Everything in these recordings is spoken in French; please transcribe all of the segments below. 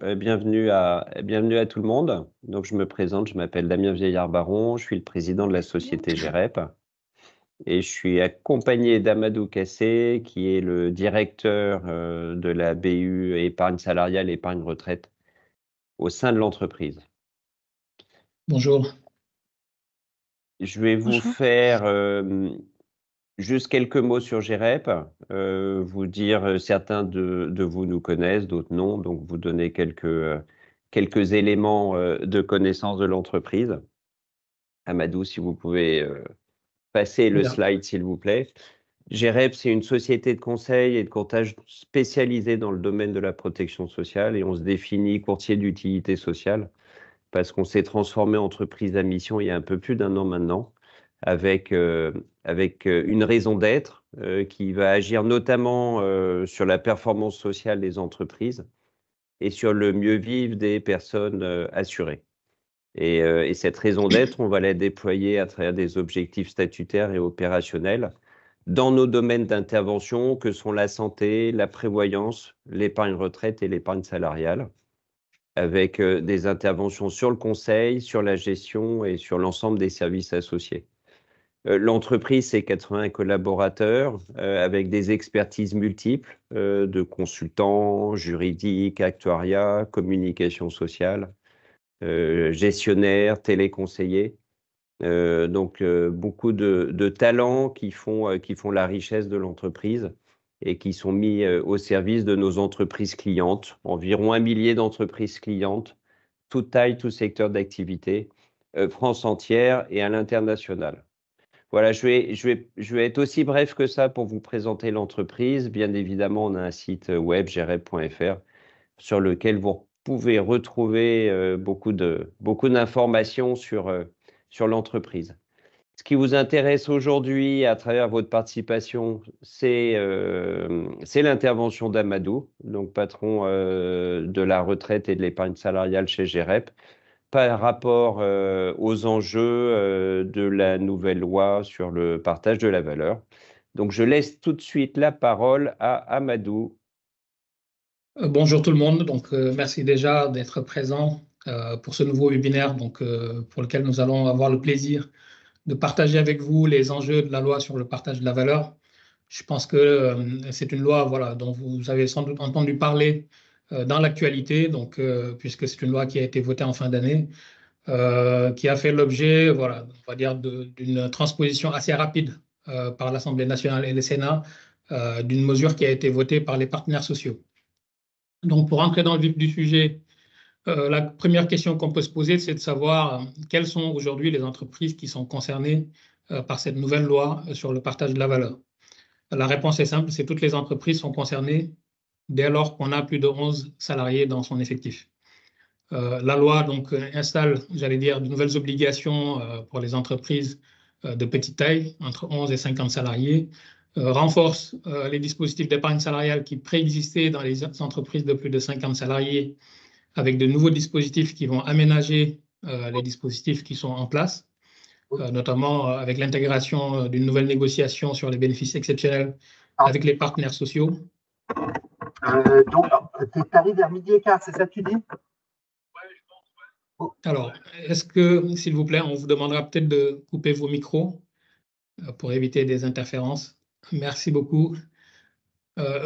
Bienvenue à tout le monde. Donc, je me présente, je m'appelle Damien Vieillard-Baron, je suis le président de la société GEREP et je suis accompagné d'Amadou Kassé, qui est le directeur de la BU épargne salariale, épargne retraite au sein de l'entreprise. Bonjour. Je vais vous faire juste quelques mots sur GEREP, vous dire certains de vous nous connaissent, d'autres non, donc vous donner quelques éléments de connaissance de l'entreprise. Amadou, si vous pouvez passer le slide, s'il vous plaît. GEREP, c'est une société de conseil et de courtage spécialisée dans le domaine de la protection sociale et on se définit courtier d'utilité sociale parce qu'on s'est transformé en entreprise à mission il y a un peu plus d'un an maintenant avec une raison d'être qui va agir notamment sur la performance sociale des entreprises et sur le mieux vivre des personnes assurées. Et cette raison d'être, on va la déployer à travers des objectifs statutaires et opérationnels dans nos domaines d'intervention que sont la santé, la prévoyance, l'épargne retraite et l'épargne salariale, avec des interventions sur le conseil, sur la gestion et sur l'ensemble des services associés. L'entreprise, c'est 80 collaborateurs avec des expertises multiples de consultants, juridiques, actuariat, communication sociale, gestionnaires, téléconseillers. Donc, beaucoup de talents qui font la richesse de l'entreprise et qui sont mis au service de nos entreprises clientes, environ 1 millier d'entreprises clientes, toute taille, tout secteur d'activité, France entière et à l'international. Voilà, je vais être aussi bref que ça pour vous présenter l'entreprise. Bien évidemment, on a un site web, gerep.fr, sur lequel vous pouvez retrouver beaucoup d'informations sur l'entreprise. Ce qui vous intéresse aujourd'hui à travers votre participation, c'est l'intervention d'Amadou, donc patron de la retraite et de l'épargne salariale chez GEREP, par rapport aux enjeux de la nouvelle loi sur le partage de la valeur. Donc, je laisse tout de suite la parole à Amadou. Bonjour tout le monde. Donc, merci déjà d'être présent pour ce nouveau webinaire pour lequel nous allons avoir le plaisir de partager avec vous les enjeux de la loi sur le partage de la valeur. Je pense que c'est une loi dont vous avez sans doute entendu parler dans l'actualité, puisque c'est une loi qui a été votée en fin d'année, qui a fait l'objet, on va dire, d'une transposition assez rapide par l'Assemblée nationale et le Sénat, d'une mesure qui a été votée par les partenaires sociaux. Donc, pour entrer dans le vif du sujet, la première question qu'on peut se poser, c'est de savoir quelles sont aujourd'hui les entreprises qui sont concernées par cette nouvelle loi sur le partage de la valeur. La réponse est simple, c'est toutes les entreprises sont concernées dès lors qu'on a plus de 11 salariés dans son effectif. La loi installe, j'allais dire, de nouvelles obligations pour les entreprises de petite taille, entre 11 et 50 salariés, renforce les dispositifs d'épargne salariale qui préexistaient dans les entreprises de plus de 50 salariés avec de nouveaux dispositifs qui vont aménager les dispositifs qui sont en place, notamment avec l'intégration d'une nouvelle négociation sur les bénéfices exceptionnels avec les partenaires sociaux. Donc, tu arrives vers 12h15, c'est ça que tu dis? Alors, est-ce que, s'il vous plaît, on vous demandera peut-être de couper vos micros pour éviter des interférences. Merci beaucoup.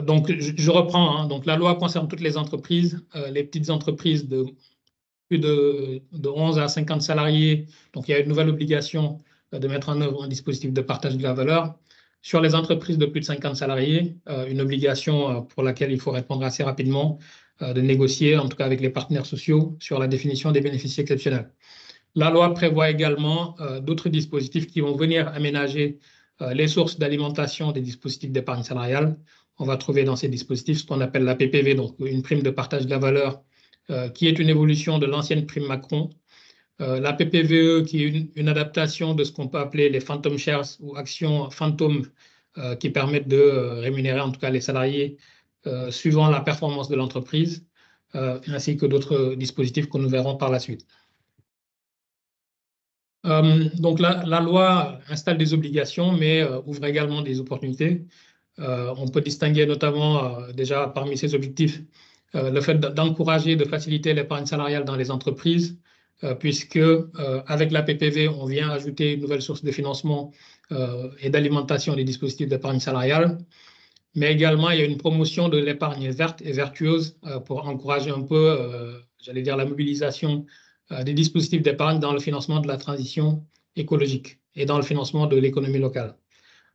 Donc, je reprends. Donc, la loi concerne toutes les entreprises, les petites entreprises de plus de 11 à 50 salariés. Donc, il y a une nouvelle obligation de mettre en œuvre un dispositif de partage de la valeur. Sur les entreprises de plus de 50 salariés, une obligation pour laquelle il faut répondre assez rapidement, de négocier, en tout cas avec les partenaires sociaux, sur la définition des bénéfices exceptionnels. La loi prévoit également d'autres dispositifs qui vont venir aménager les sources d'alimentation des dispositifs d'épargne salariale. On va trouver dans ces dispositifs ce qu'on appelle la PPV, donc une prime de partage de la valeur, qui est une évolution de l'ancienne prime Macron. La PPVE, qui est une adaptation de ce qu'on peut appeler les phantom shares ou actions fantômes, qui permettent de rémunérer en tout cas les salariés suivant la performance de l'entreprise, ainsi que d'autres dispositifs que nous verrons par la suite. Donc la loi installe des obligations, mais ouvre également des opportunités. On peut distinguer notamment déjà parmi ces objectifs le fait d'encourager, de faciliter l'épargne salariale dans les entreprises, puisque avec la PPV, on vient ajouter une nouvelle source de financement et d'alimentation des dispositifs d'épargne salariale. Mais également, il y a une promotion de l'épargne verte et vertueuse pour encourager un peu, j'allais dire, la mobilisation des dispositifs d'épargne dans le financement de la transition écologique et dans le financement de l'économie locale.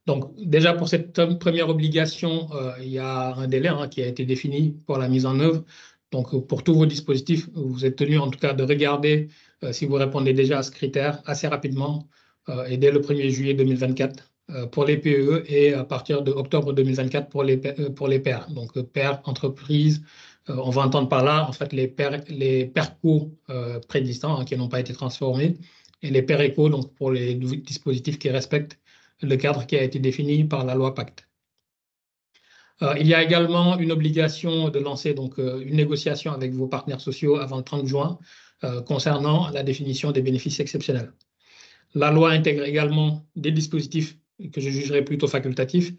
Donc, déjà, pour cette première obligation, il y a un délai qui a été défini pour la mise en œuvre. Donc, pour tous vos dispositifs, vous êtes tenu en tout cas de regarder si vous répondez déjà à ce critère assez rapidement et dès le 1er juillet 2024 pour les PE et à partir de octobre 2024 pour les PER. Donc, PER, entreprise, on va entendre par là en fait les PERCO préexistants qui n'ont pas été transformés et les PERECO, donc pour les dispositifs qui respectent le cadre qui a été défini par la loi Pacte. Il y a également une obligation de lancer donc, une négociation avec vos partenaires sociaux avant le 30 juin concernant la définition des bénéfices exceptionnels. La loi intègre également des dispositifs que je jugerais plutôt facultatifs,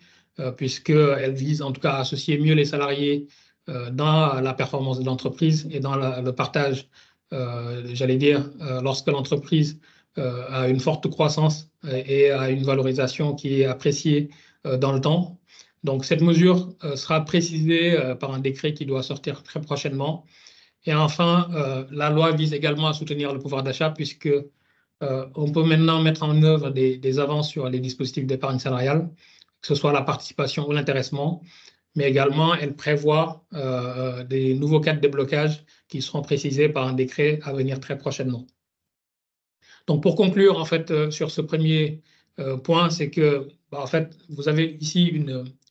puisqu'elle vise en tout cas à associer mieux les salariés dans la performance de l'entreprise et dans le partage, j'allais dire, lorsque l'entreprise a une forte croissance et a une valorisation qui est appréciée dans le temps. Donc, cette mesure sera précisée par un décret qui doit sortir très prochainement. Et enfin, la loi vise également à soutenir le pouvoir d'achat puisque on peut maintenant mettre en œuvre des avances sur les dispositifs d'épargne salariale, que ce soit la participation ou l'intéressement, mais également elle prévoit des nouveaux cas de déblocage qui seront précisés par un décret à venir très prochainement. Donc, pour conclure, en fait, sur ce premier point, c'est que, en fait, vous avez ici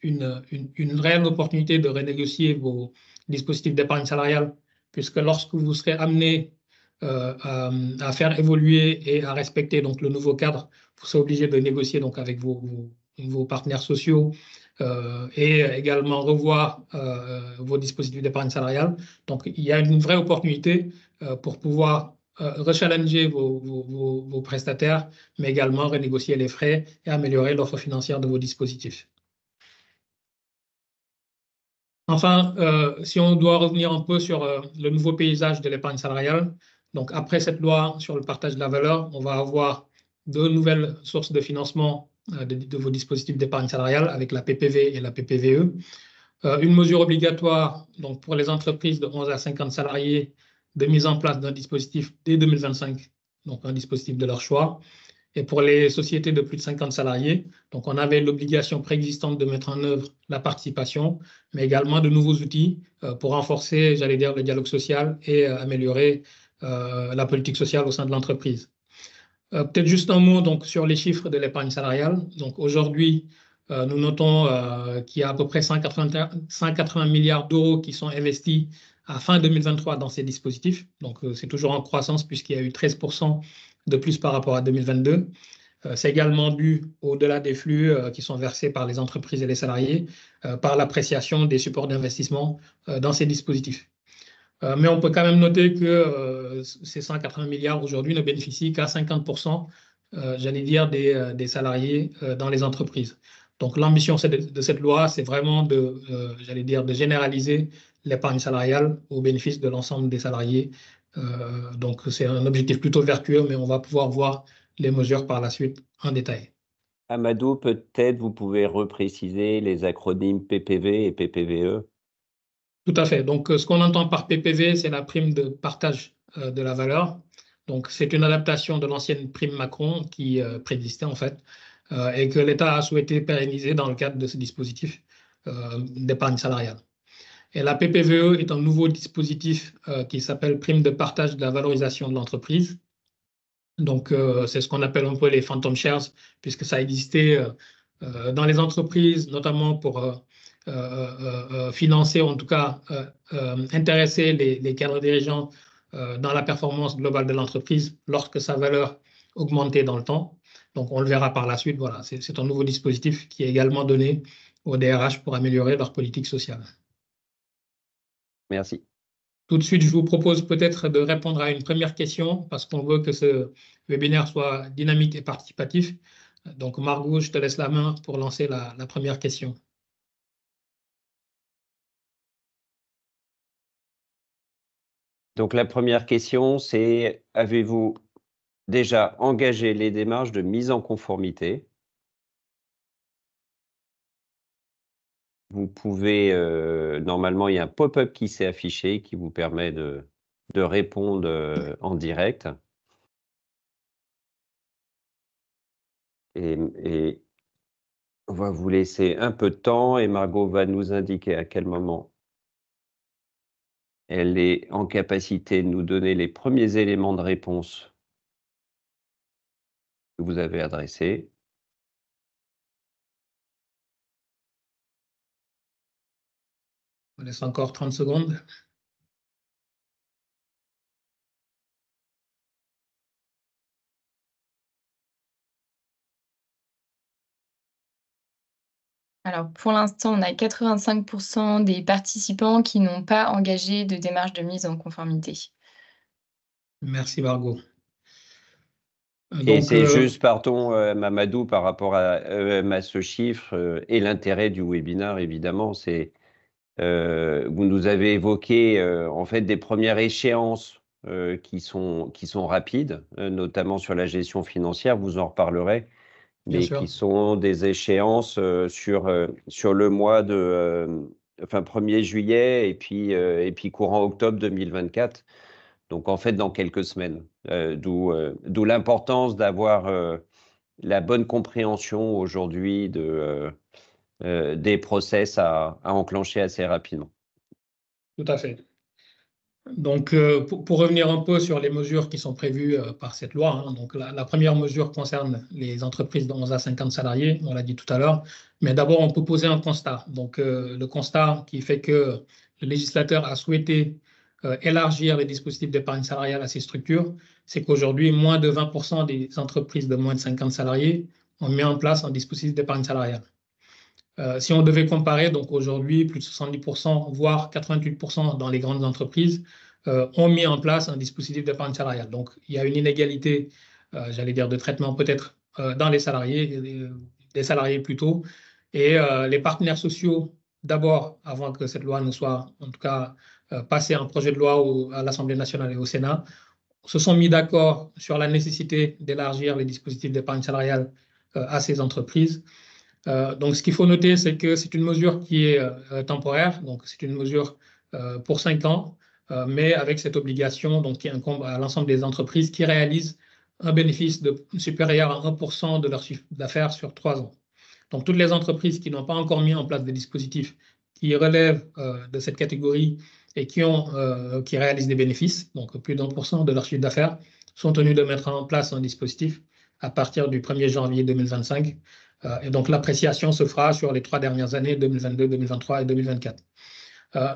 une réelle opportunité de renégocier vos dispositifs d'épargne salariale, puisque lorsque vous serez amené à faire évoluer et à respecter donc, le nouveau cadre, vous serez obligé de négocier donc, avec vos partenaires sociaux et également revoir vos dispositifs d'épargne salariale. Donc, il y a une vraie opportunité pour pouvoir rechallenger vos prestataires, mais également renégocier les frais et améliorer l'offre financière de vos dispositifs. Enfin, si on doit revenir un peu sur le nouveau paysage de l'épargne salariale, donc après cette loi sur le partage de la valeur, on va avoir deux nouvelles sources de financement de vos dispositifs d'épargne salariale avec la PPV et la PPVE. Une mesure obligatoire donc pour les entreprises de 11 à 50 salariés de mise en place d'un dispositif dès 2025, donc un dispositif de leur choix. Et pour les sociétés de plus de 50 salariés, donc on avait l'obligation préexistante de mettre en œuvre la participation, mais également de nouveaux outils pour renforcer, j'allais dire, le dialogue social et améliorer la politique sociale au sein de l'entreprise. Peut-être juste un mot donc, sur les chiffres de l'épargne salariale. Donc aujourd'hui, nous notons qu'il y a à peu près 180 milliards d'euros qui sont investis à fin 2023 dans ces dispositifs. Donc, c'est toujours en croissance puisqu'il y a eu 13% de plus par rapport à 2022. C'est également dû au-delà des flux qui sont versés par les entreprises et les salariés par l'appréciation des supports d'investissement dans ces dispositifs. Mais on peut quand même noter que ces 180 milliards aujourd'hui ne bénéficient qu'à 50%, j'allais dire, des salariés dans les entreprises. Donc, l'ambition de cette loi, c'est vraiment j'allais dire, de généraliser l'épargne salariale au bénéfice de l'ensemble des salariés. Donc, c'est un objectif plutôt vertueux, mais on va pouvoir voir les mesures par la suite en détail. Amadou, peut-être vous pouvez repréciser les acronymes PPV et PPVE? Tout à fait. Donc, ce qu'on entend par PPV, c'est la prime de partage de la valeur. Donc, c'est une adaptation de l'ancienne prime Macron qui préexistait en fait et que l'État a souhaité pérenniser dans le cadre de ce dispositif d'épargne salariale. Et la PPVE est un nouveau dispositif qui s'appelle prime de partage de la valorisation de l'entreprise. Donc, c'est ce qu'on appelle un peu les phantom shares, puisque ça existait dans les entreprises, notamment pour financer, en tout cas, intéresser les cadres dirigeants dans la performance globale de l'entreprise lorsque sa valeur augmentait dans le temps. Donc, on le verra par la suite. Voilà, c'est un nouveau dispositif qui est également donné aux DRH pour améliorer leur politique sociale. Merci. Tout de suite, je vous propose peut-être de répondre à une première question parce qu'on veut que ce webinaire soit dynamique et participatif. Donc, Margot, je te laisse la main pour lancer la première question. Donc la première question, c'est avez-vous déjà engagé les démarches de mise en conformité? Vous pouvez, normalement, il y a un pop-up qui s'est affiché qui vous permet de répondre en direct. Et on va vous laisser un peu de temps et Margot va nous indiquer à quel moment elle est en capacité de nous donner les premiers éléments de réponse que vous avez adressés. On laisse encore 30 secondes. Alors, pour l'instant, on a 85% des participants qui n'ont pas engagé de démarche de mise en conformité. Merci, Margot. Et c'est juste, pardon, Mamadou, par rapport à ce chiffre et l'intérêt du webinaire, évidemment, c'est vous nous avez évoqué en fait des premières échéances qui sont rapides, notamment sur la gestion financière, vous en reparlerez, mais qui sont des échéances sur le mois de enfin 1er juillet et puis courant octobre 2024. Donc en fait dans quelques semaines, d'où l'importance d'avoir la bonne compréhension aujourd'hui des process à enclencher assez rapidement. Tout à fait. Donc, pour revenir un peu sur les mesures qui sont prévues par cette loi, hein, donc la première mesure concerne les entreprises de 11 à 50 salariés, on l'a dit tout à l'heure, mais d'abord on peut poser un constat. Donc, le constat qui fait que le législateur a souhaité élargir les dispositifs d'épargne salariale à ces structures, c'est qu'aujourd'hui, moins de 20% des entreprises de moins de 50 salariés ont mis en place un dispositif d'épargne salariale. Si on devait comparer, donc aujourd'hui, plus de 70%, voire 88% dans les grandes entreprises ont mis en place un dispositif d'épargne salariale. Donc, il y a une inégalité, j'allais dire, de traitement peut-être dans les salariés, des salariés plutôt. Et les partenaires sociaux, d'abord, avant que cette loi ne soit, en tout cas, passée en projet de loi à l'Assemblée nationale et au Sénat, se sont mis d'accord sur la nécessité d'élargir les dispositifs d'épargne salariale à ces entreprises. Donc, ce qu'il faut noter, c'est que c'est une mesure qui est temporaire, donc c'est une mesure pour 5 ans, mais avec cette obligation donc, qui incombe à l'ensemble des entreprises qui réalisent un bénéfice supérieur à 1% de leur chiffre d'affaires sur 3 ans. Donc, toutes les entreprises qui n'ont pas encore mis en place des dispositifs qui relèvent de cette catégorie et qui réalisent des bénéfices, donc plus d'1% de leur chiffre d'affaires, sont tenues de mettre en place un dispositif à partir du 1er janvier 2025. Et donc, l'appréciation se fera sur les 3 dernières années, 2022, 2023 et 2024.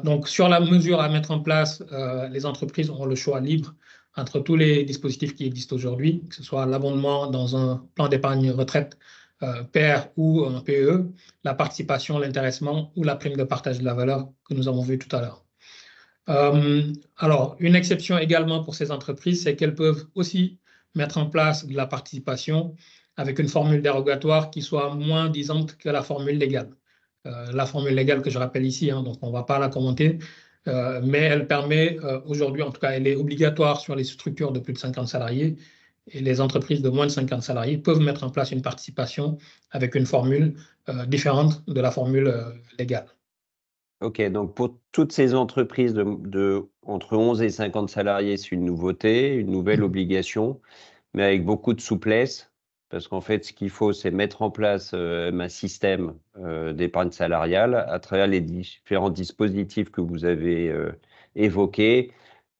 Donc, sur la mesure à mettre en place, les entreprises auront le choix libre entre tous les dispositifs qui existent aujourd'hui, que ce soit l'abondement dans un plan d'épargne retraite PER ou un PEE, la participation, l'intéressement ou la prime de partage de la valeur que nous avons vu tout à l'heure. Alors, une exception également pour ces entreprises, c'est qu'elles peuvent aussi mettre en place de la participation avec une formule dérogatoire qui soit moins disante que la formule légale. La formule légale que je rappelle ici, hein, donc on ne va pas la commenter, mais elle permet aujourd'hui, en tout cas, elle est obligatoire sur les structures de plus de 50 salariés et les entreprises de moins de 50 salariés peuvent mettre en place une participation avec une formule différente de la formule légale. Ok, donc pour toutes ces entreprises entre 11 et 50 salariés, c'est une nouveauté, une nouvelle obligation, mais avec beaucoup de souplesse, parce qu'en fait, ce qu'il faut, c'est mettre en place un système d'épargne salariale à travers les différents dispositifs que vous avez évoqués,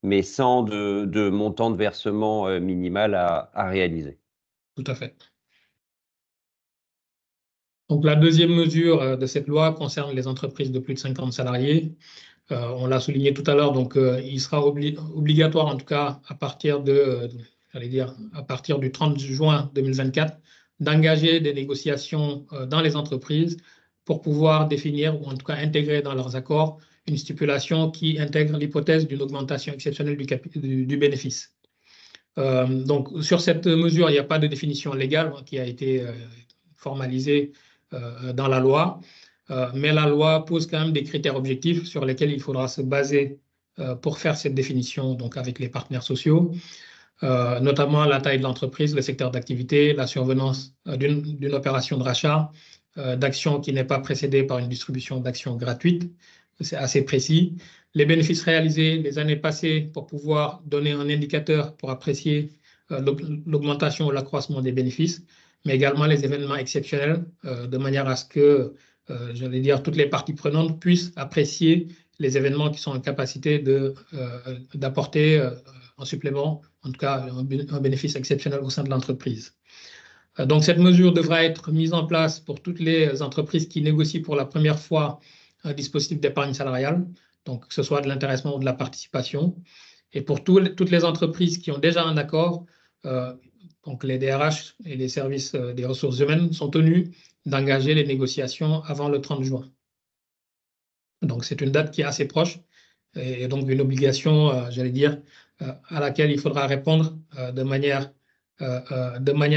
mais sans de montant de versement minimal à réaliser. Tout à fait. Donc, la deuxième mesure de cette loi concerne les entreprises de plus de 50 salariés. On l'a souligné tout à l'heure, donc il sera obligatoire, en tout cas à partir à partir du 30 juin 2024, d'engager des négociations dans les entreprises pour pouvoir définir ou en tout cas intégrer dans leurs accords une stipulation qui intègre l'hypothèse d'une augmentation exceptionnelle du bénéfice. Donc, sur cette mesure, il n'y a pas de définition légale qui a été formalisée dans la loi, mais la loi pose quand même des critères objectifs sur lesquels il faudra se baser pour faire cette définition donc avec les partenaires sociaux, notamment la taille de l'entreprise, le secteur d'activité, la survenance d'une opération de rachat d'actions qui n'est pas précédée par une distribution d'actions gratuite. C'est assez précis. Les bénéfices réalisés les années passées pour pouvoir donner un indicateur pour apprécier l'augmentation ou l'accroissement des bénéfices, mais également les événements exceptionnels, de manière à ce que, j'allais dire, toutes les parties prenantes puissent apprécier les événements qui sont en capacité d'apporter en supplément, en tout cas, un bénéfice exceptionnel au sein de l'entreprise. Donc, cette mesure devra être mise en place pour toutes les entreprises qui négocient pour la première fois un dispositif d'épargne salariale, donc que ce soit de l'intéressement ou de la participation. Et pour toutes les entreprises qui ont déjà un accord, donc les DRH et les services des ressources humaines sont tenus d'engager les négociations avant le 30 juin. Donc, c'est une date qui est assez proche et donc une obligation, j'allais dire, à laquelle il faudra répondre de manière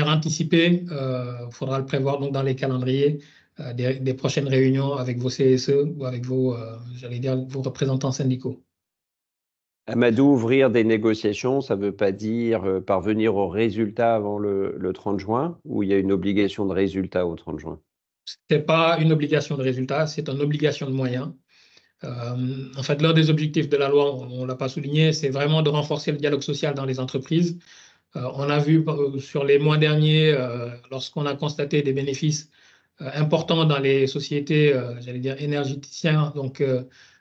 anticipée. Il faudra le prévoir donc dans les calendriers des prochaines réunions avec vos CSE ou avec j'allais dire, vos représentants syndicaux. Amadou, ouvrir des négociations, ça ne veut pas dire parvenir au résultat avant le 30 juin, ou il y a une obligation de résultat au 30 juin? Ce n'est pas une obligation de résultat, c'est une obligation de moyens. En fait, l'un des objectifs de la loi, on ne l'a pas souligné, c'est vraiment de renforcer le dialogue social dans les entreprises. On a vu sur les mois derniers, lorsqu'on a constaté des bénéfices importants dans les sociétés, j'allais dire énergéticiens, donc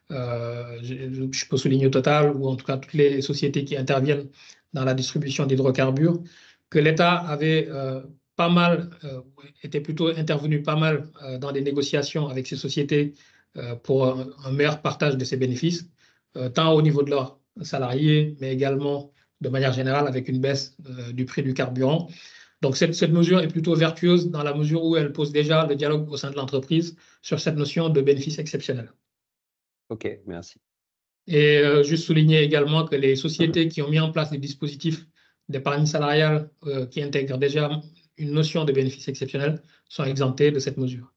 je peux souligner Total, ou en tout cas toutes les sociétés qui interviennent dans la distribution d'hydrocarbures, que l'État avait était plutôt intervenu pas mal dans des négociations avec ces sociétés pour un meilleur partage de ces bénéfices, tant au niveau de leurs salariés, mais également de manière générale avec une baisse du prix du carburant. Donc cette mesure est plutôt vertueuse dans la mesure où elle pose déjà le dialogue au sein de l'entreprise sur cette notion de bénéfice exceptionnel. OK, merci. Et juste souligner également que les sociétés qui ont mis en place des dispositifs d'épargne salariale qui intègrent déjà une notion de bénéfice exceptionnel sont exemptées de cette mesure.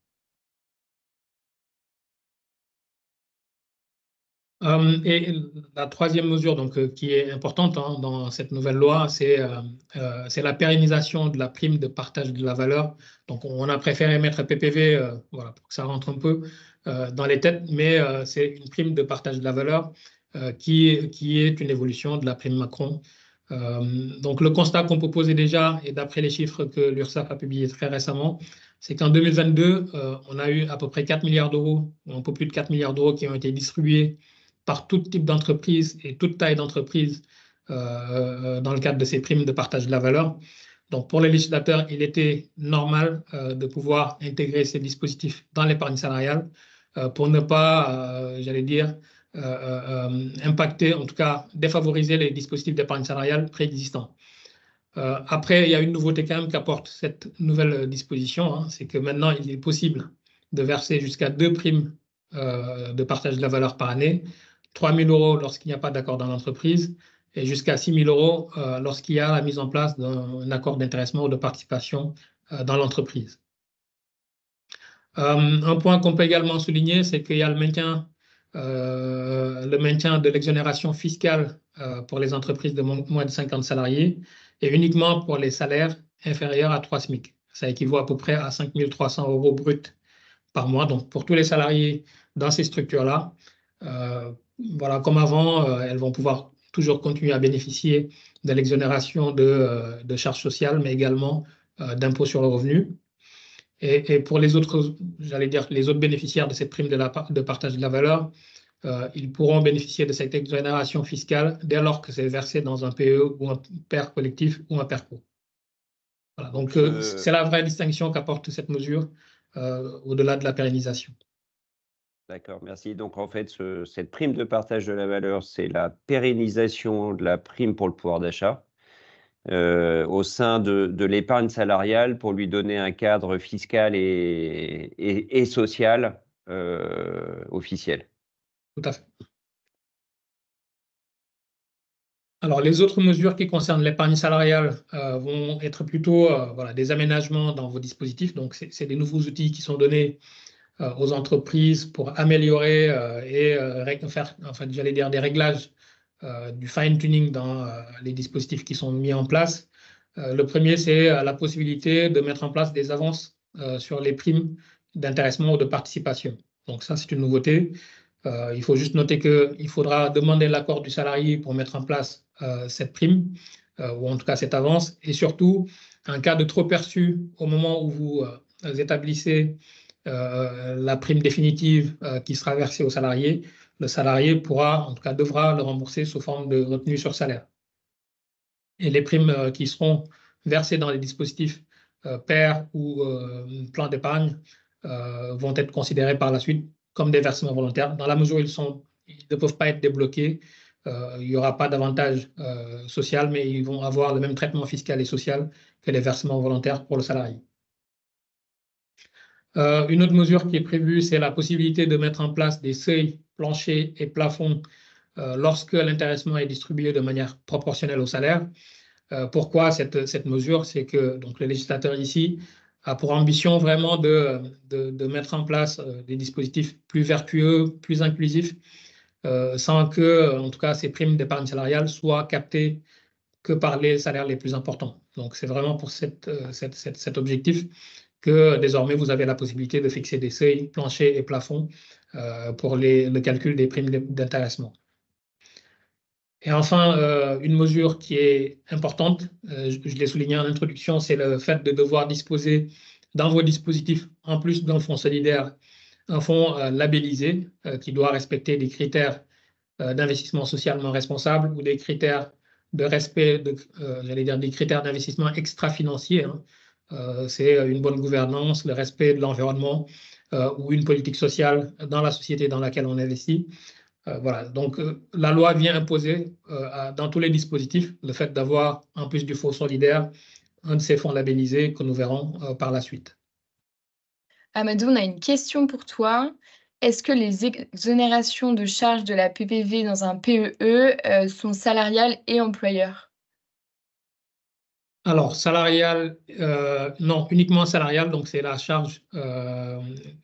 Et la troisième mesure donc, qui est importante dans cette nouvelle loi, c'est la pérennisation de la prime de partage de la valeur. Donc, on a préféré mettre PPV voilà, pour que ça rentre un peu dans les têtes, mais c'est une prime de partage de la valeur qui est une évolution de la prime Macron. Donc, le constat qu'on peut poser déjà, et d'après les chiffres que l'URSSAF a publiés très récemment, c'est qu'en 2022, on a eu à peu près 4 milliards d'euros, ou un peu plus de 4 milliards d'euros qui ont été distribués par tout type d'entreprise et toute taille d'entreprise dans le cadre de ces primes de partage de la valeur. Donc, pour les législateurs, il était normal de pouvoir intégrer ces dispositifs dans l'épargne salariale pour ne pas, j'allais dire, impacter, en tout cas défavoriser les dispositifs d'épargne salariale préexistants. Après, il y a une nouveauté quand même qu'apporte cette nouvelle disposition, hein, c'est que maintenant, il est possible de verser jusqu'à 2 primes de partage de la valeur par année, 3 000 € lorsqu'il n'y a pas d'accord dans l'entreprise et jusqu'à 6 000 € lorsqu'il y a la mise en place d'un accord d'intéressement ou de participation dans l'entreprise. Un point qu'on peut également souligner, c'est qu'il y a le maintien de l'exonération fiscale pour les entreprises de moins de 50 salariés et uniquement pour les salaires inférieurs à 3 SMIC. Ça équivaut à peu près à 5 300 € bruts par mois. Donc, pour tous les salariés dans ces structures-là, voilà, comme avant, elles vont pouvoir toujours continuer à bénéficier de l'exonération de charges sociales, mais également d'impôts sur le revenu. Et pour les autres, j'allais dire, les autres bénéficiaires de cette prime de partage de la valeur, ils pourront bénéficier de cette exonération fiscale dès lors que c'est versé dans un PE ou un PER collectif ou un PERCO. Voilà, donc, c'est la vraie distinction qu'apporte cette mesure au-delà de la pérennisation. D'accord, merci. Donc, en fait, cette prime de partage de la valeur, c'est la pérennisation de la prime pour le pouvoir d'achat au sein de l'épargne salariale pour lui donner un cadre fiscal et social officiel. Tout à fait. Alors, les autres mesures qui concernent l'épargne salariale vont être plutôt voilà, des aménagements dans vos dispositifs. Donc, c'est des nouveaux outils qui sont donnés aux entreprises pour améliorer et faire, j'allais dire, des réglages, du fine-tuning dans les dispositifs qui sont mis en place. Le premier, c'est la possibilité de mettre en place des avances sur les primes d'intéressement ou de participation. Donc ça, c'est une nouveauté. Il faut juste noter qu'il faudra demander l'accord du salarié pour mettre en place cette prime, ou en tout cas cette avance. Et surtout, en cas de trop perçu au moment où vous établissez la prime définitive qui sera versée au salarié, le salarié pourra, en tout cas devra le rembourser sous forme de retenue sur salaire. Et les primes qui seront versées dans les dispositifs PER ou plan d'épargne vont être considérées par la suite comme des versements volontaires. Dans la mesure où ils ne peuvent pas être débloqués, il n'y aura pas d'avantage social, mais ils vont avoir le même traitement fiscal et social que les versements volontaires pour le salarié. Une autre mesure qui est prévue, c'est la possibilité de mettre en place des seuils, planchers et plafonds lorsque l'intéressement est distribué de manière proportionnelle au salaire. Pourquoi cette mesure? C'est que donc, le législateur ici a pour ambition vraiment de mettre en place des dispositifs plus vertueux, plus inclusifs, sans que, en tout cas, ces primes d'épargne salariale soient captées que par les salaires les plus importants. Donc, c'est vraiment pour cet objectif que désormais, vous avez la possibilité de fixer des seuils, planchers et plafonds pour le calcul des primes d'intéressement. Et enfin, une mesure qui est importante, je l'ai souligné en introduction, c'est le fait de devoir disposer dans vos dispositifs, en plus d'un fonds solidaire, un fonds labellisé qui doit respecter des critères d'investissement socialement responsable ou des critères de respect, j'allais dire des critères d'investissement extra-financiers. Hein. C'est une bonne gouvernance, le respect de l'environnement ou une politique sociale dans la société dans laquelle on investit. Voilà, donc la loi vient imposer dans tous les dispositifs le fait d'avoir, en plus du fonds solidaire, un de ces fonds labellisés que nous verrons par la suite. Amadou, on a une question pour toi. Est-ce que les exonérations de charges de la PPV dans un PEE sont salariales et employeurs? Alors, salarial, non, uniquement salarial, donc c'est la charge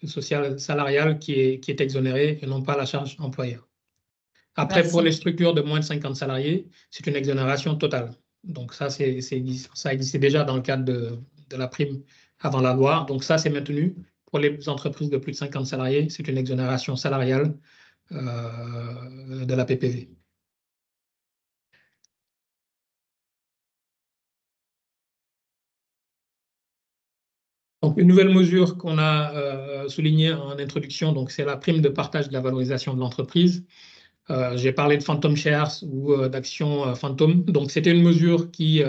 sociale salariale qui est exonérée et non pas la charge employeur. Après, Merci. pour les structures de moins de 50 salariés, c'est une exonération totale. Donc ça, ça existait déjà dans le cadre de la prime avant la loi. Donc ça, c'est maintenu. Pour les entreprises de plus de 50 salariés, c'est une exonération salariale de la PPV. Donc, une nouvelle mesure qu'on a soulignée en introduction, donc c'est la prime de partage de la valorisation de l'entreprise. J'ai parlé de phantom shares ou d'actions fantômes. Donc, c'était une mesure qui,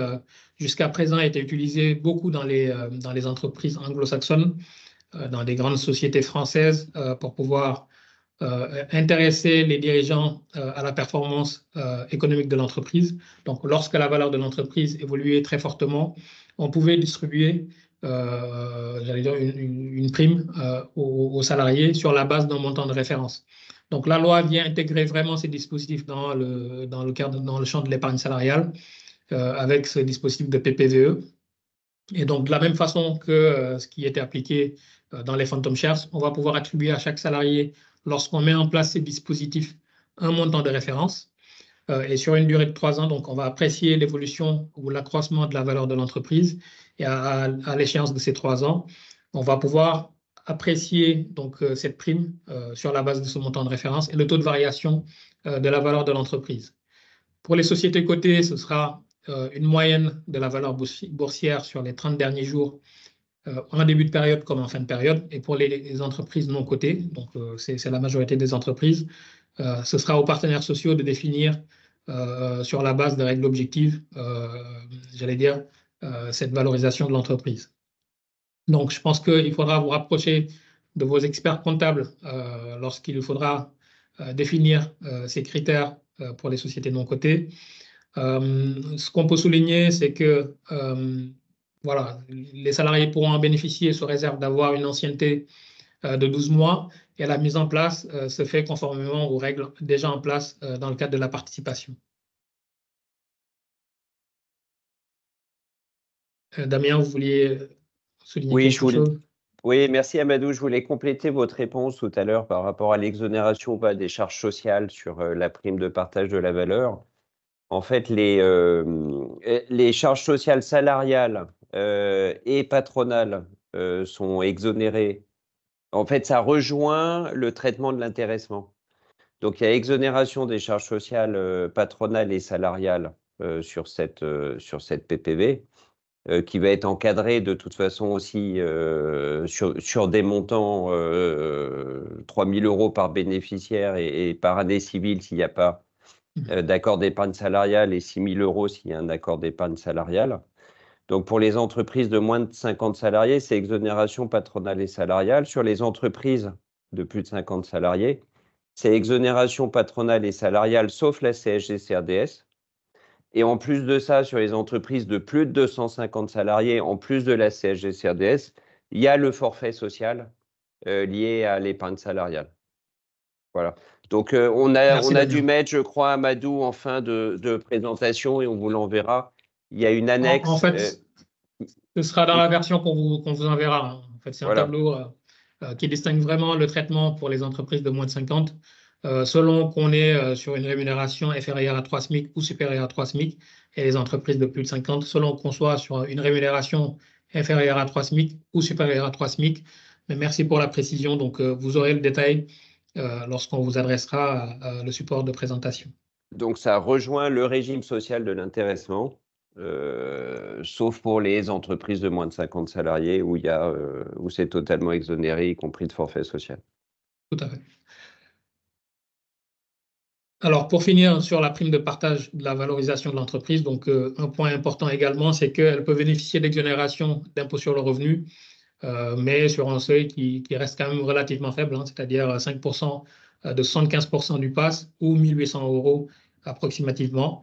jusqu'à présent, a été utilisée beaucoup dans les entreprises anglo-saxonnes, dans des grandes sociétés françaises, pour pouvoir intéresser les dirigeants à la performance économique de l'entreprise. Donc, lorsque la valeur de l'entreprise évoluait très fortement, on pouvait distribuer j'allais dire une prime aux salariés sur la base d'un montant de référence. Donc, la loi vient intégrer vraiment ces dispositifs dans le champ de l'épargne salariale avec ce dispositif de PPVE. Et donc, de la même façon que ce qui était appliqué dans les phantom shares, on va pouvoir attribuer à chaque salarié, lorsqu'on met en place ces dispositifs, un montant de référence. Et sur une durée de 3 ans, donc on va apprécier l'évolution ou l'accroissement de la valeur de l'entreprise. Et à l'échéance de ces 3 ans, on va pouvoir apprécier donc, cette prime sur la base de ce montant de référence et le taux de variation de la valeur de l'entreprise. Pour les sociétés cotées, ce sera une moyenne de la valeur boursière sur les 30 derniers jours en début de période comme en fin de période. Et pour les entreprises non cotées, donc c'est la majorité des entreprises, ce sera aux partenaires sociaux de définir sur la base de règles objectives, j'allais dire, cette valorisation de l'entreprise. Donc, je pense qu'il faudra vous rapprocher de vos experts comptables lorsqu'il faudra définir ces critères pour les sociétés non cotées. Ce qu'on peut souligner, c'est que voilà, les salariés pourront en bénéficier sous réserve d'avoir une ancienneté de 12 mois et la mise en place se fait conformément aux règles déjà en place dans le cadre de la participation. Damien, vous vouliez souligner quelque chose? Oui, merci Amadou. Je voulais compléter votre réponse tout à l'heure par rapport à l'exonération ou pas des charges sociales sur la prime de partage de la valeur. En fait, les charges sociales salariales et patronales sont exonérées. En fait, ça rejoint le traitement de l'intéressement. Donc, il y a exonération des charges sociales patronales et salariales sur cette PPV. Qui va être encadré de toute façon aussi sur des montants 3 000 € par bénéficiaire et par année civile s'il n'y a pas d'accord d'épargne salariale et 6 000 € s'il y a un accord d'épargne salariale. Donc pour les entreprises de moins de 50 salariés, c'est exonération patronale et salariale. Sur les entreprises de plus de 50 salariés, c'est exonération patronale et salariale sauf la CSG-CRDS. Et en plus de ça, sur les entreprises de plus de 250 salariés, en plus de la CSG-CRDS, il y a le forfait social lié à l'épargne salariale. Voilà. Donc, on a dû mettre, je crois, Amadou en fin de présentation et on vous l'enverra. Il y a une annexe. En fait, ce sera dans la version qu'on vous enverra. En fait, c'est un tableau qui distingue vraiment le traitement pour les entreprises de moins de 50, selon qu'on est sur une rémunération inférieure à 3 SMIC ou supérieure à 3 SMIC, et les entreprises de plus de 50, selon qu'on soit sur une rémunération inférieure à 3 SMIC ou supérieure à 3 SMIC. Mais merci pour la précision. Donc, vous aurez le détail lorsqu'on vous adressera le support de présentation. Donc, ça rejoint le régime social de l'intéressement. Sauf pour les entreprises de moins de 50 salariés où c'est totalement exonéré, y compris de forfait social. Tout à fait. Alors, pour finir sur la prime de partage de la valorisation de l'entreprise, donc un point important également, c'est qu'elle peut bénéficier d'exonération d'impôt sur le revenu, mais sur un seuil qui reste quand même relativement faible, hein, c'est-à-dire 5% de 75% du PAS ou 1 800 € approximativement.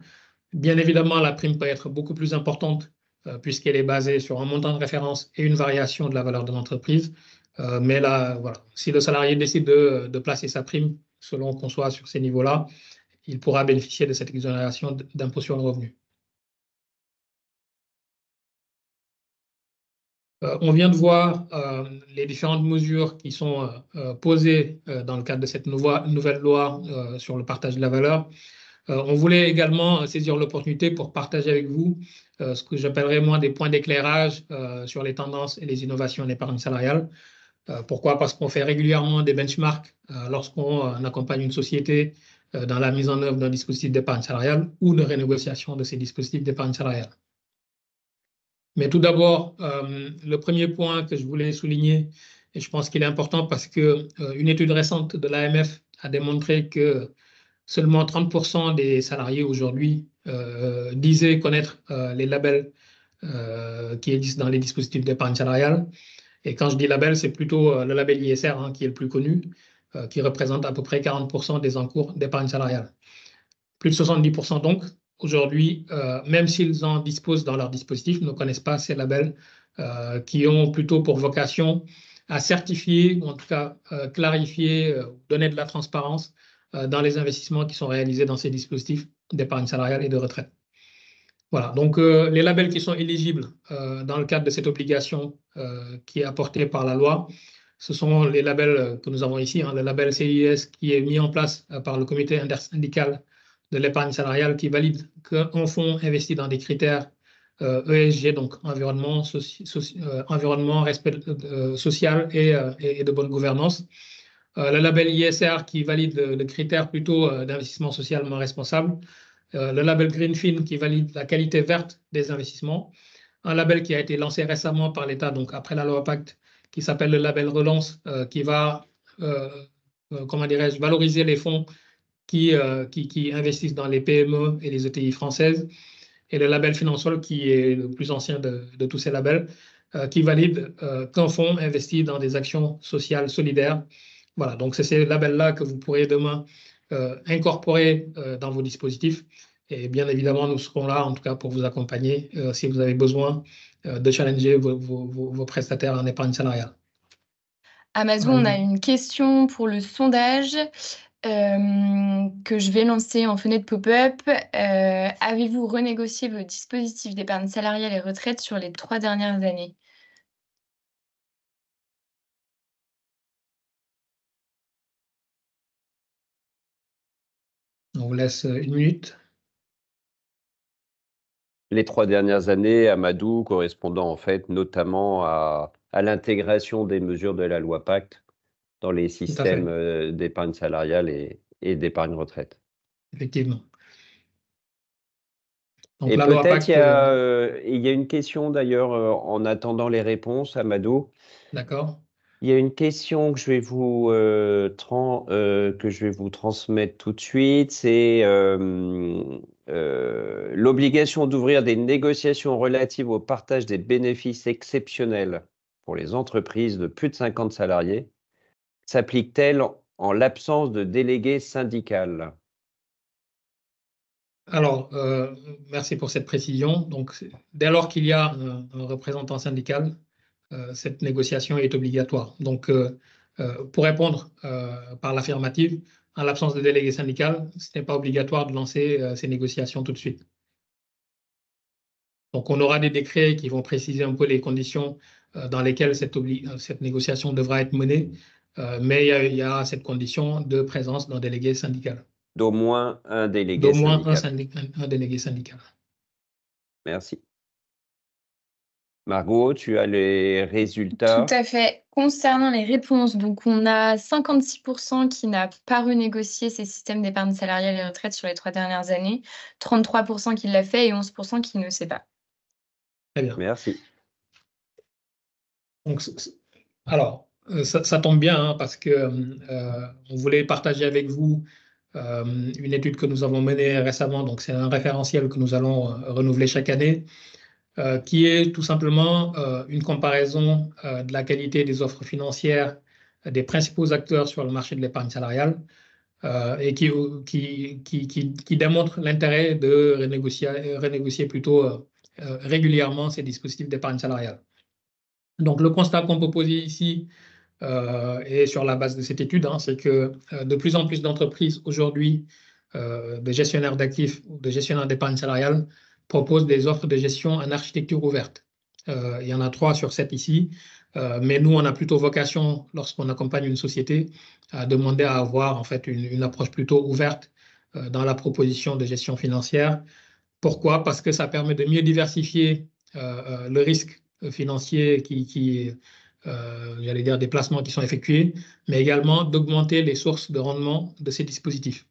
Bien évidemment, la prime peut être beaucoup plus importante puisqu'elle est basée sur un montant de référence et une variation de la valeur de l'entreprise. Mais là, voilà, si le salarié décide de placer sa prime selon qu'on soit sur ces niveaux-là, il pourra bénéficier de cette exonération d'impôt sur le revenu. On vient de voir les différentes mesures qui sont posées dans le cadre de cette nouvelle loi sur le partage de la valeur. On voulait également saisir l'opportunité pour partager avec vous ce que j'appellerais moi des points d'éclairage sur les tendances et les innovations en épargne salariale. Pourquoi? Parce qu'on fait régulièrement des benchmarks lorsqu'on accompagne une société dans la mise en œuvre d'un dispositif d'épargne salariale ou de renégociation de ces dispositifs d'épargne salariale. Mais tout d'abord, le premier point que je voulais souligner, et je pense qu'il est important parce qu'une étude récente de l'AMF a démontré que seulement 30% des salariés aujourd'hui disaient connaître les labels qui existent dans les dispositifs d'épargne salariale. Et quand je dis label, c'est plutôt le label ISR hein, qui est le plus connu, qui représente à peu près 40% des encours d'épargne salariale. Plus de 70% donc, aujourd'hui, même s'ils en disposent dans leur dispositif, ne connaissent pas ces labels qui ont plutôt pour vocation à certifier, ou en tout cas clarifier, donner de la transparence dans les investissements qui sont réalisés dans ces dispositifs d'épargne salariale et de retraite. Voilà, donc les labels qui sont éligibles dans le cadre de cette obligation qui est apportée par la loi, ce sont les labels que nous avons ici, hein, le label CIS qui est mis en place par le comité intersyndical de l'épargne salariale qui valide qu'un fonds investi dans des critères ESG, donc environnement, respect social et de bonne gouvernance. Le label ISR qui valide le critère plutôt d'investissement socialement responsable. Le label Greenfin qui valide la qualité verte des investissements. Un label qui a été lancé récemment par l'État, donc après la loi Pacte, qui s'appelle le label Relance, qui va, comment dirais-je, valoriser les fonds qui investissent dans les PME et les ETI françaises. Et le label Finansol, qui est le plus ancien de tous ces labels, qui valide qu'un fonds investit dans des actions sociales solidaires. Voilà, donc c'est ces labels-là que vous pourrez demain incorporer dans vos dispositifs. Et bien évidemment, nous serons là, en tout cas, pour vous accompagner si vous avez besoin de challenger vos prestataires en épargne salariale. Amadou, on a une question pour le sondage que je vais lancer en fenêtre pop-up. Avez-vous renégocié vos dispositifs d'épargne salariale et retraite sur les 3 dernières années? vous laisse 1 minute. Les 3 dernières années, Amadou, correspondant en fait notamment à l'intégration des mesures de la loi Pacte dans les systèmes d'épargne salariale et d'épargne retraite. Effectivement. Donc, Et la loi peut-être Pacte, il y a une question d'ailleurs en attendant les réponses, Amadou. d'accord. Il y a une question que je vais vous transmettre tout de suite. C'est l'obligation d'ouvrir des négociations relatives au partage des bénéfices exceptionnels pour les entreprises de plus de 50 salariés s'applique-t-elle en l'absence de délégué syndical? Alors, merci pour cette précision. Donc, dès lors qu'il y a un représentant syndical, cette négociation est obligatoire. Donc, pour répondre par l'affirmative, en l'absence de délégué syndical, ce n'est pas obligatoire de lancer ces négociations tout de suite. Donc, on aura des décrets qui vont préciser un peu les conditions dans lesquelles cette négociation devra être menée, mais il y a cette condition de présence d'un délégué syndical. D'au moins un délégué D'au moins syndical. un délégué syndical. Merci. Margot, tu as les résultats. Tout à fait. Concernant les réponses, donc on a 56% qui n'a pas renégocié ses systèmes d'épargne salariale et retraite sur les 3 dernières années, 33% qui l'a fait et 11% qui ne sait pas. Très bien. Merci. Donc, alors, ça tombe bien hein, parce que on voulait partager avec vous une étude que nous avons menée récemment. Donc, c'est un référentiel que nous allons renouveler chaque année, qui est tout simplement une comparaison de la qualité des offres financières des principaux acteurs sur le marché de l'épargne salariale et qui démontre l'intérêt de renégocier plutôt régulièrement ces dispositifs d'épargne salariale. Donc, le constat qu'on peut poser ici, et sur la base de cette étude, hein, c'est que de plus en plus d'entreprises aujourd'hui, de gestionnaires d'actifs ou de gestionnaires d'épargne salariale, proposent des offres de gestion en architecture ouverte. Il y en a 3 sur 7 ici, mais nous, on a plutôt vocation, lorsqu'on accompagne une société, à demander à avoir en fait une approche plutôt ouverte dans la proposition de gestion financière. Pourquoi? Parce que ça permet de mieux diversifier le risque financier j'allais dire des placements qui sont effectués, mais également d'augmenter les sources de rendement de ces dispositifs.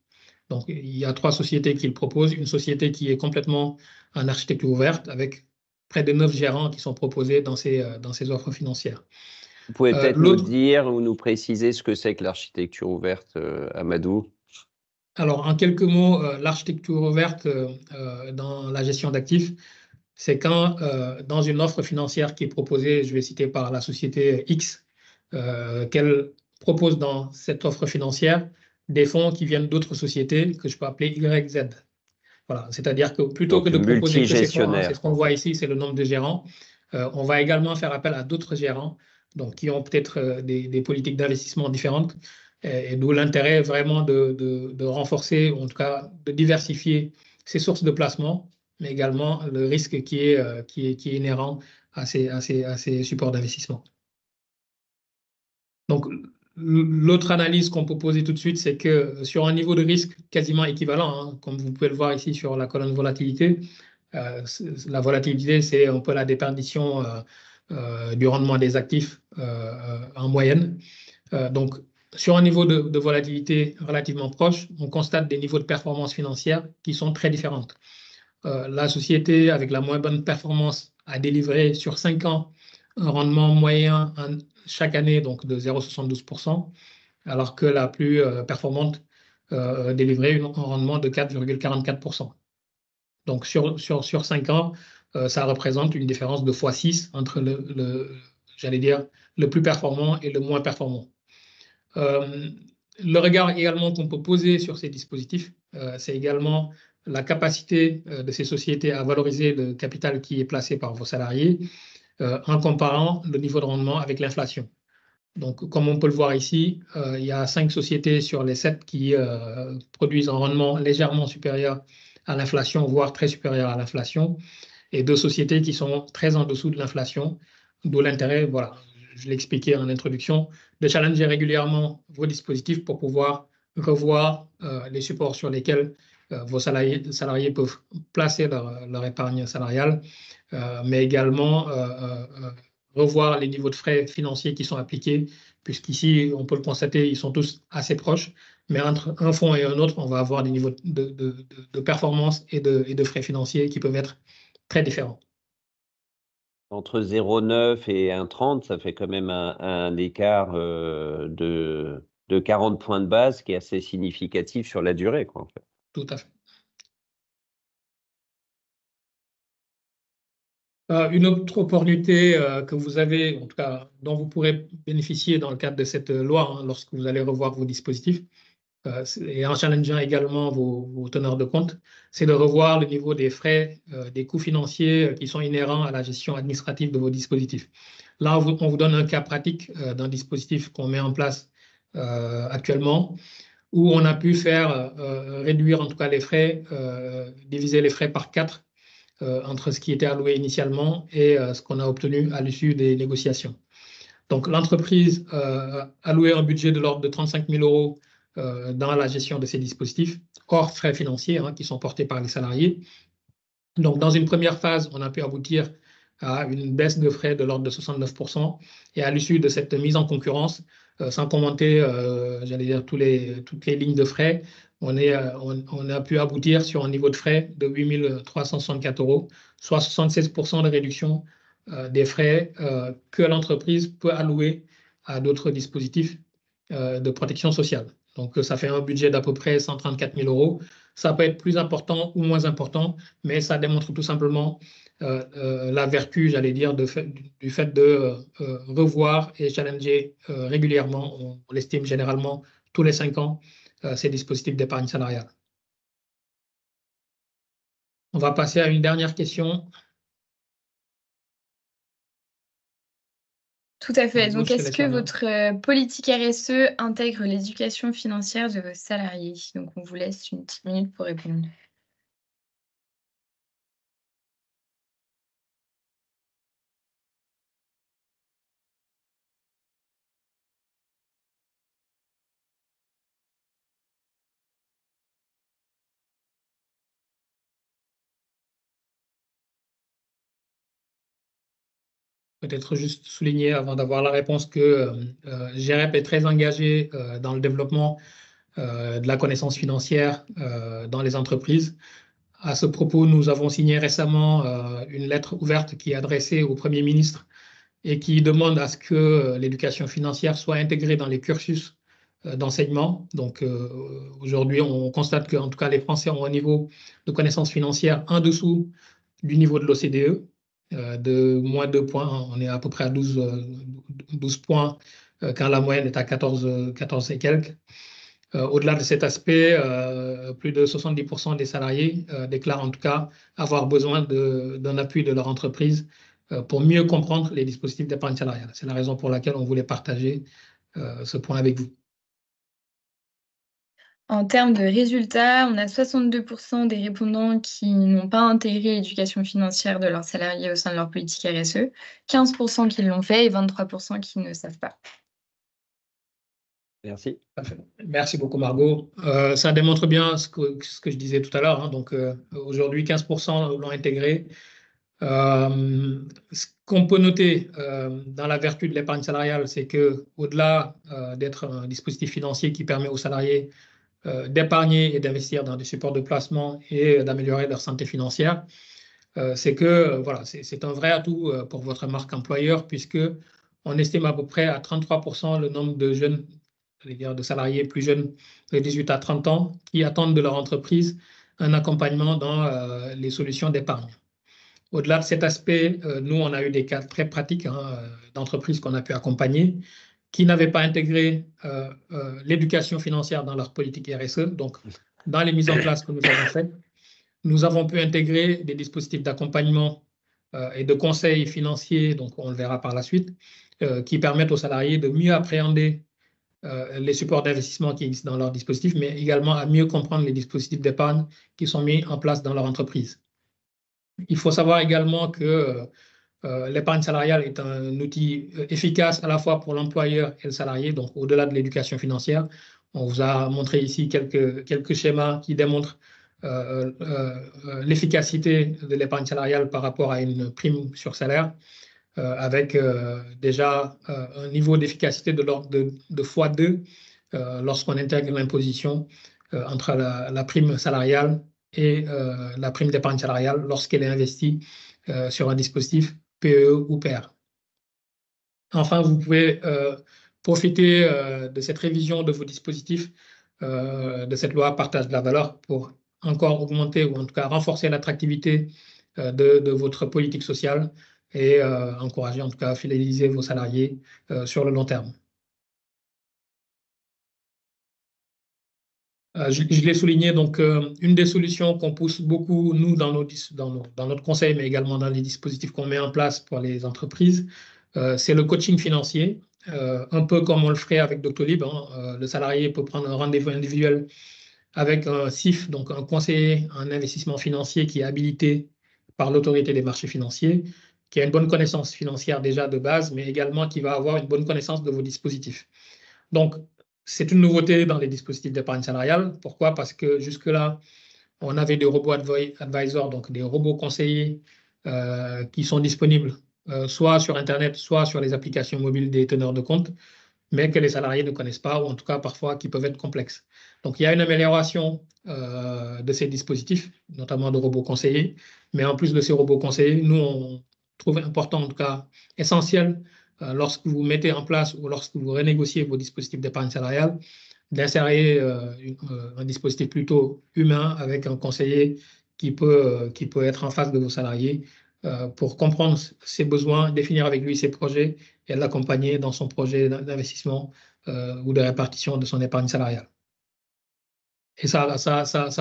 Donc, il y a 3 sociétés qui le proposent. Une société qui est complètement en architecture ouverte avec près de 9 gérants qui sont proposés dans ces offres financières. Vous pouvez peut-être nous dire ou nous préciser ce que c'est que l'architecture ouverte, Amadou? Alors, en quelques mots, l'architecture ouverte dans la gestion d'actifs, c'est quand, dans une offre financière qui est proposée, je vais citer par la société X, qu'elle propose dans cette offre financière des fonds qui viennent d'autres sociétés que je peux appeler YZ. Voilà, c'est-à-dire que plutôt que de proposer que ces fonds, c'est ce qu'on voit ici, c'est le nombre de gérants, on va également faire appel à d'autres gérants donc, qui ont peut-être des politiques d'investissement différentes, et d'où l'intérêt vraiment de renforcer, ou en tout cas de diversifier ces sources de placement, mais également le risque qui est inhérent à ces supports d'investissement. Donc, l'autre analyse qu'on peut poser tout de suite, c'est que sur un niveau de risque quasiment équivalent, hein, comme vous pouvez le voir ici sur la colonne volatilité, la volatilité, c'est un peu la déperdition du rendement des actifs en moyenne. Donc, sur un niveau de volatilité relativement proche, on constate des niveaux de performance financière qui sont très différentes. La société avec la moins bonne performance a délivré sur 5 ans un rendement moyen chaque année donc de 0,72%, alors que la plus performante délivrait un rendement de 4,44%. Donc sur 5 ans, ça représente une différence de x6 entre j'allais dire, le plus performant et le moins performant. Le regard également qu'on peut poser sur ces dispositifs, c'est également la capacité de ces sociétés à valoriser le capital qui est placé par vos salariés en comparant le niveau de rendement avec l'inflation. Donc, comme on peut le voir ici, il y a 5 sociétés sur les 7 qui produisent un rendement légèrement supérieur à l'inflation, voire très supérieur à l'inflation, et 2 sociétés qui sont très en dessous de l'inflation, d'où l'intérêt, voilà, je l'ai expliqué en introduction, de challenger régulièrement vos dispositifs pour pouvoir revoir les supports sur lesquels vos salariés peuvent placer leur épargne salariale, mais également revoir les niveaux de frais financiers qui sont appliqués, puisqu'ici, on peut le constater, ils sont tous assez proches, mais entre un fonds et un autre, on va avoir des niveaux de performance et de frais financiers qui peuvent être très différents. Entre 0,9 et 1,30, ça fait quand même un écart de 40 points de base qui est assez significatif sur la durée, quoi, en fait. Tout à fait. Une autre opportunité que vous avez, en tout cas, dont vous pourrez bénéficier dans le cadre de cette loi, hein, lorsque vous allez revoir vos dispositifs, et en challengeant également vos teneurs de compte, c'est de revoir le niveau des frais, des coûts financiers qui sont inhérents à la gestion administrative de vos dispositifs. Là, on vous donne un cas pratique d'un dispositif qu'on met en place actuellement, où on a pu faire réduire en tout cas les frais, diviser les frais par 4 entre ce qui était alloué initialement et ce qu'on a obtenu à l'issue des négociations. Donc, l'entreprise allouait un budget de l'ordre de 35 000 € dans la gestion de ces dispositifs, hors frais financiers qui sont portés par les salariés. Donc, dans une première phase, on a pu aboutir à une baisse de frais de l'ordre de 69%. Et à l'issue de cette mise en concurrence, sans commenter, j'allais dire, toutes les lignes de frais, on a pu aboutir sur un niveau de frais de 8 364 €, soit 76% de réduction des frais que l'entreprise peut allouer à d'autres dispositifs de protection sociale. Donc, ça fait un budget d'à peu près 134 000 €. Ça peut être plus important ou moins important, mais ça démontre tout simplement la vertu, j'allais dire, du fait de revoir et challenger régulièrement, on l'estime généralement tous les 5 ans, ces dispositifs d'épargne salariale. On va passer à une dernière question. Tout à fait. Donc, est-ce que votre politique RSE intègre l'éducation financière de vos salariés? Donc, on vous laisse une petite minute pour répondre. Peut-être juste souligner avant d'avoir la réponse que GEREP est très engagé dans le développement de la connaissance financière dans les entreprises. À ce propos, nous avons signé récemment une lettre ouverte qui est adressée au Premier ministre et qui demande à ce que l'éducation financière soit intégrée dans les cursus d'enseignement. Donc aujourd'hui, on constate qu'en tout cas, les Français ont un niveau de connaissance financière en dessous du niveau de l'OCDE. De moins 2 points, on est à peu près à 12 points, quand la moyenne est à 14 et quelques. Au-delà de cet aspect, plus de 70% des salariés déclarent en tout cas avoir besoin d'un appui de leur entreprise pour mieux comprendre les dispositifs d'épargne salariale. C'est la raison pour laquelle on voulait partager ce point avec vous. En termes de résultats, on a 62% des répondants qui n'ont pas intégré l'éducation financière de leurs salariés au sein de leur politique RSE, 15% qui l'ont fait et 23% qui ne savent pas. Merci. Merci beaucoup, Margot. Ça démontre bien ce que je disais tout à l'heure. Donc, aujourd'hui, 15% l'ont intégré. Ce qu'on peut noter dans la vertu de l'épargne salariale, c'est qu'au-delà d'être un dispositif financier qui permet aux salariés d'épargner et d'investir dans des supports de placement et d'améliorer leur santé financière, c'est que voilà, c'est un vrai atout pour votre marque employeur, puisque on estime à peu près à 33% le nombre de jeunes, de salariés plus jeunes de 18 à 30 ans qui attendent de leur entreprise un accompagnement dans les solutions d'épargne. Au-delà de cet aspect, nous, on a eu des cas très pratiques d'entreprises qu'on a pu accompagner qui n'avaient pas intégré l'éducation financière dans leur politique RSE. Donc, dans les mises en place que nous avons faites, nous avons pu intégrer des dispositifs d'accompagnement et de conseils financiers, donc on le verra par la suite, qui permettent aux salariés de mieux appréhender les supports d'investissement qui existent dans leur dispositif, mais également à mieux comprendre les dispositifs d'épargne qui sont mis en place dans leur entreprise. Il faut savoir également que l'épargne salariale est un outil efficace à la fois pour l'employeur et le salarié. Donc, au-delà de l'éducation financière, On vous a montré ici quelques schémas qui démontrent l'efficacité de l'épargne salariale par rapport à une prime sur salaire, avec déjà un niveau d'efficacité de l'ordre de x2 lorsqu'on intègre l'imposition entre la prime salariale et la prime d'épargne salariale lorsqu'elle est investie sur un dispositif PE ou PR. Enfin, vous pouvez profiter de cette révision de vos dispositifs, de cette loi partage de la valeur pour encore augmenter ou en tout cas renforcer l'attractivité de votre politique sociale et encourager en tout cas à fidéliser vos salariés sur le long terme. Je l'ai souligné, donc une des solutions qu'on pousse beaucoup, nous, dans notre conseil, mais également dans les dispositifs qu'on met en place pour les entreprises, c'est le coaching financier, un peu comme on le ferait avec Doctolib. Le salarié peut prendre un rendez-vous individuel avec un CIF, donc un conseiller en investissement financier qui est habilité par l'autorité des marchés financiers, qui a une bonne connaissance financière déjà de base, mais également qui va avoir une bonne connaissance de vos dispositifs. Donc, c'est une nouveauté dans les dispositifs d'épargne salariale. Pourquoi? Parce que jusque-là, on avait des robots advisors, donc des robots conseillers qui sont disponibles soit sur Internet, soit sur les applications mobiles des teneurs de compte, mais que les salariés ne connaissent pas, ou en tout cas parfois qui peuvent être complexes. Donc il y a une amélioration de ces dispositifs, notamment de robots conseillers, mais en plus de ces robots conseillers, nous on trouve important, en tout cas essentiel, lorsque vous mettez en place ou lorsque vous renégociez vos dispositifs d'épargne salariale, d'insérer un dispositif plutôt humain avec un conseiller qui peut être en face de vos salariés pour comprendre ses besoins, définir avec lui ses projets et l'accompagner dans son projet d'investissement ou de répartition de son épargne salariale. Et ça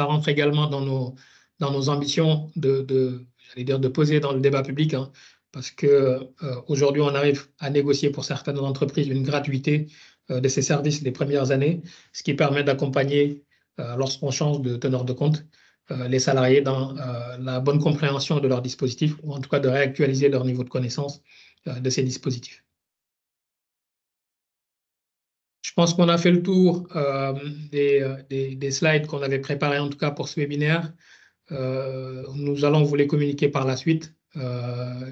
rentre également dans nos ambitions de poser dans le débat public, hein, parce qu'aujourd'hui, on arrive à négocier pour certaines entreprises une gratuité de ces services les premières années, ce qui permet d'accompagner, lorsqu'on change de teneur de compte, les salariés dans la bonne compréhension de leurs dispositifs, ou en tout cas de réactualiser leur niveau de connaissance de ces dispositifs. Je pense qu'on a fait le tour des slides qu'on avait préparés, en tout cas pour ce webinaire. Nous allons vous les communiquer par la suite.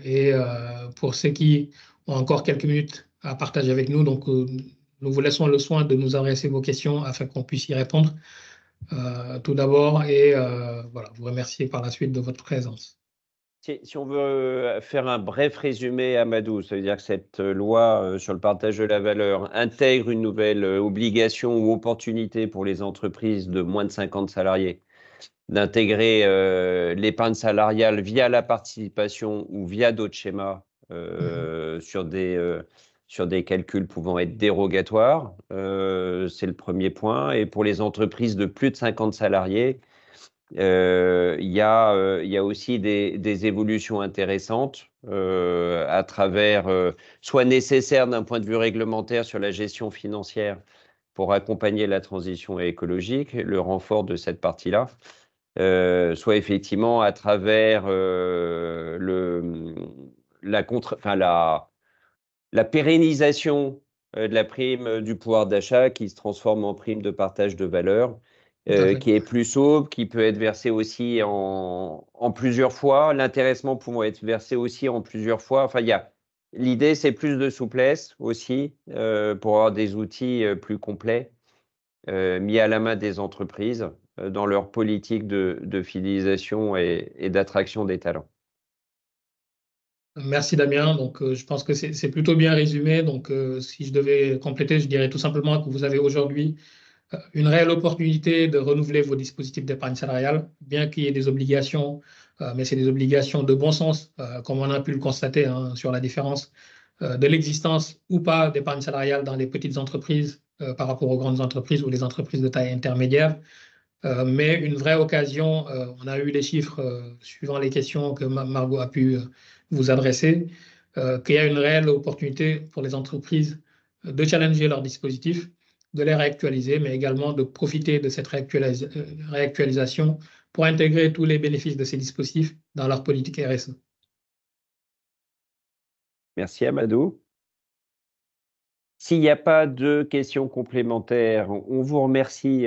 Et pour ceux qui ont encore quelques minutes à partager avec nous, donc nous vous laissons le soin de nous adresser vos questions afin qu'on puisse y répondre tout d'abord. Et voilà, vous remercier par la suite de votre présence. Si on veut faire un bref résumé, Amadou, ça veut dire que cette loi sur le partage de la valeur intègre une nouvelle obligation ou opportunité pour les entreprises de moins de 50 salariés d'intégrer l'épargne salariale via la participation ou via d'autres schémas sur des calculs pouvant être dérogatoires. C'est le premier point. Et pour les entreprises de plus de 50 salariés, il y a aussi des évolutions intéressantes à travers, soit nécessaires d'un point de vue réglementaire sur la gestion financière pour accompagner la transition écologique, le renfort de cette partie-là, soit effectivement à travers la pérennisation de la prime du pouvoir d'achat qui se transforme en prime de partage de valeur, qui est plus souple, qui peut être versée aussi en plusieurs fois, l'intéressement pouvant être versé aussi en plusieurs fois. Enfin, l'idée, c'est plus de souplesse aussi pour avoir des outils plus complets mis à la main des entreprises dans leur politique de fidélisation et d'attraction des talents. Merci Damien. Donc, je pense que c'est plutôt bien résumé. Donc, si je devais compléter, je dirais tout simplement que vous avez aujourd'hui une réelle opportunité de renouveler vos dispositifs d'épargne salariale, bien qu'il y ait des obligations, mais c'est des obligations de bon sens, comme on a pu le constater hein, sur la différence de l'existence ou pas d'épargne salariale dans les petites entreprises par rapport aux grandes entreprises ou les entreprises de taille intermédiaire. Mais une vraie occasion, on a eu les chiffres suivant les questions que Margot a pu vous adresser, qu'il y a une réelle opportunité pour les entreprises de challenger leurs dispositifs, de les réactualiser, mais également de profiter de cette réactualisation pour intégrer tous les bénéfices de ces dispositifs dans leur politique RSE. Merci Amadou. S'il n'y a pas de questions complémentaires, on vous remercie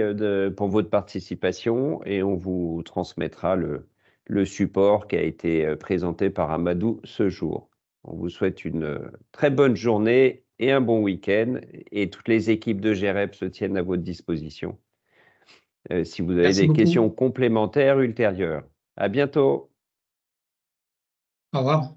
pour votre participation et on vous transmettra le support qui a été présenté par Amadou ce jour. On vous souhaite une très bonne journée et un bon week-end et toutes les équipes de GREP se tiennent à votre disposition si vous avez Merci des beaucoup. questions complémentaires ultérieures. À bientôt. Au revoir.